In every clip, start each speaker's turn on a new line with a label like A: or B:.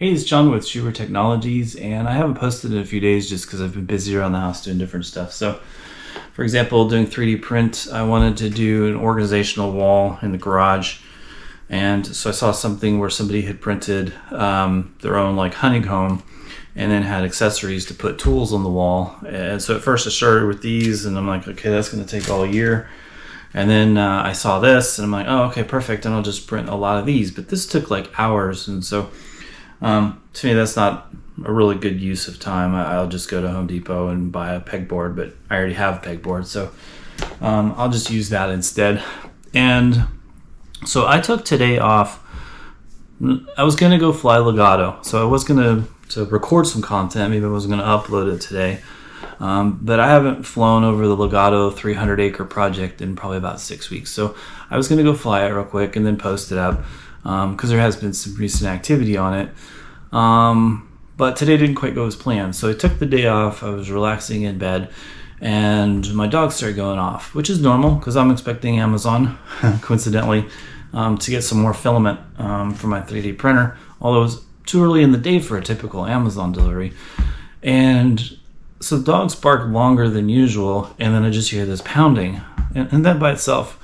A: Hey, it's John with Schubert Technologies, and I haven't posted in a few days just because I've been busy around the house doing different stuff. So, for example, doing 3D print, I wanted to do an organizational wall in the garage, and so I saw something where somebody had printed their own like honeycomb, and then had accessories to put tools on the wall. And so at first I started with these, and I'm like, okay, that's going to take all year. And then I saw this, and I'm like, oh, okay, perfect, and I'll just print a lot of these. But this took like hours, and so to me, that's not a really good use of time. I'll just go to Home Depot and buy a pegboard, but I already have a pegboard, so I'll just use that instead. And so I took today off. I was going to go fly legato, so I was going to record some content. Maybe I was going to upload it today. But I haven't flown over the Legato 300-acre project in probably about 6 weeks. So I was going to go fly it real quick and then post it up because there has been some recent activity on it. But today didn't quite go as planned. So I took the day off. I was relaxing in bed, and my dog started going off, which is normal because I'm expecting Amazon, coincidentally, to get some more filament for my 3D printer, although it was too early in the day for a typical Amazon delivery. And so the dogs bark longer than usual, and then I just hear this pounding. And that by itself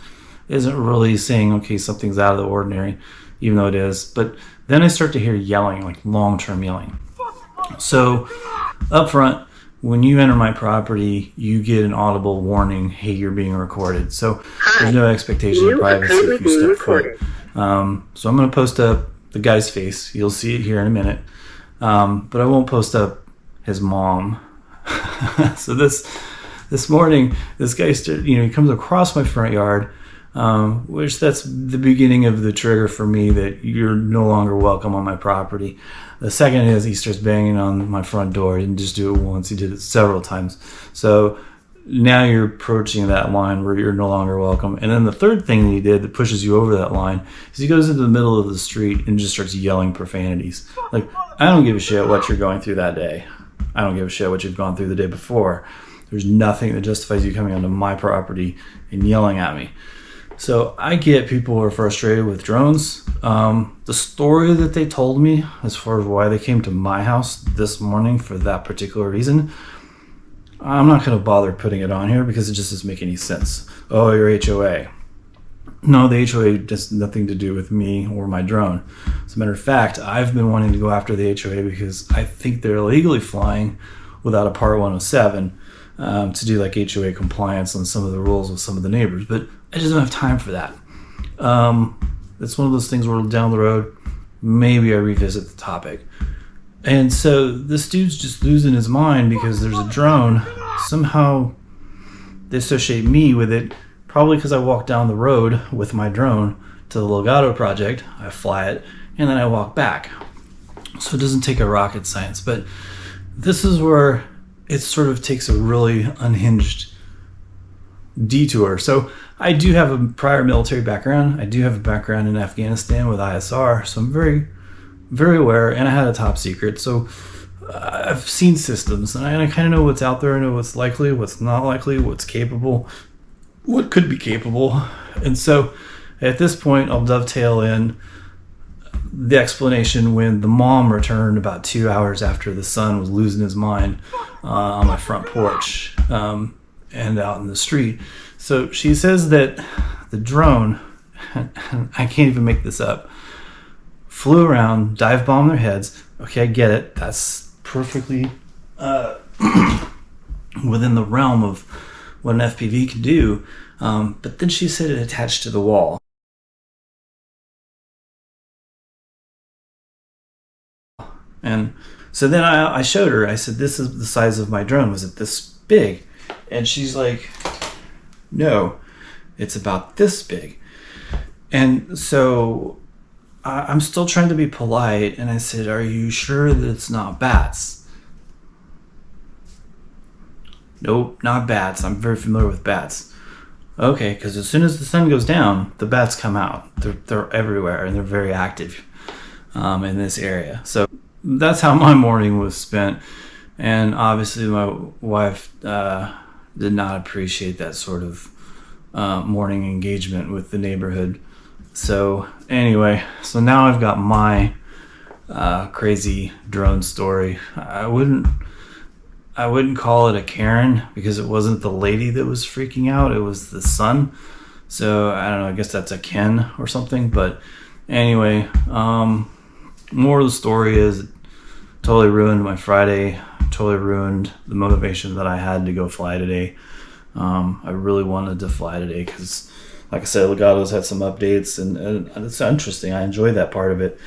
A: isn't really saying, okay, something's out of the ordinary, even though it is. But then I start to hear yelling, like long-term yelling. So up front, when you enter my property, you get an audible warning, hey, you're being recorded. So there's no expectation of privacy if you step foot. So I'm going to post up the guy's face. You'll see it here in a minute. But I won't post up his mom. So this morning, this guy he comes across my front yard, which that's the beginning of the trigger for me that you're no longer welcome on my property. The second is he starts banging on my front door. He didn't just do it once, he did it several times. So now you're approaching that line where you're no longer welcome. And then the third thing that he did that pushes you over that line is he goes into the middle of the street and just starts yelling profanities. Like, I don't give a shit what you're going through that day. I don't give a shit what you've gone through the day before. There's nothing that justifies you coming onto my property and yelling at me. So I get people who are frustrated with drones. The story that they told me as far as why they came to my house this morning for that particular reason, I'm not going to bother putting it on here because it just doesn't make any sense. Oh, your HOA. No, the HOA has nothing to do with me or my drone. As a matter of fact, I've been wanting to go after the HOA because I think they're illegally flying without a Part 107 to do like HOA compliance on some of the rules with some of the neighbors. But I just don't have time for that. It's one of those things where down the road, maybe I revisit the topic. And so this dude's just losing his mind because there's a drone. Somehow they associate me with it. Probably because I walk down the road with my drone to the Legato project, I fly it, and then I walk back. So it doesn't take a rocket science, but this is where it sort of takes a really unhinged detour. So I do have a prior military background. I do have a background in Afghanistan with ISR, so I'm very, very aware, and I had a top secret. So I've seen systems, and I kind of know what's out there. I know what's likely, what's not likely, what's capable, what could be capable. And so at this point, I'll dovetail in the explanation when the mom returned about 2 hours after the son was losing his mind on my front porch and out in the street. So she says that the drone, I can't even make this up, flew around, dive bombed their heads. Okay, I get it. That's perfectly within the realm of what an FPV can do, but then she said it attached to the wall. And so then I showed her, I said, this is the size of my drone. Was it this big? And she's like, no, it's about this big. And so I'm still trying to be polite, and I said, are you sure that it's not bats? Nope, not bats. I'm very familiar with bats. Okay, because as soon as the sun goes down, the bats come out. They're everywhere, and they're very active in this area. So that's how my morning was spent. And obviously my wife did not appreciate that sort of morning engagement with the neighborhood. So anyway, so now I've got my crazy drone story. I wouldn't call it a Karen because it wasn't the lady that was freaking out. It was the son. So I don't know. I guess that's a Ken or something. But anyway, more of the story is it totally ruined my Friday. Totally ruined the motivation that I had to go fly today. I really wanted to fly today because, like I said, Legato's had some updates and it's interesting. I enjoy that part of it.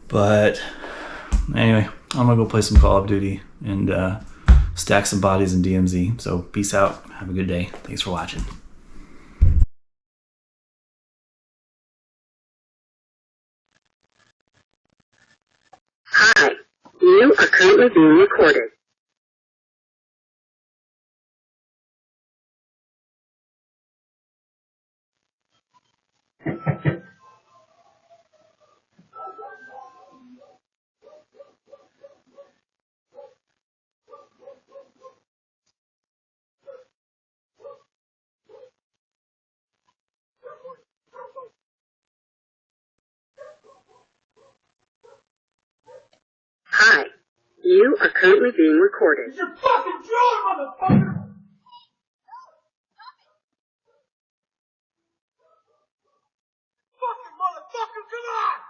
A: But anyway, I'm gonna go play some Call of Duty and stack some bodies in DMZ. So peace out. Have a good day. Thanks for watching.
B: Hi, you are currently being recorded. Hi, you are currently being recorded.
C: It's your fucking drone, motherfucker! Fucking motherfucker, come on!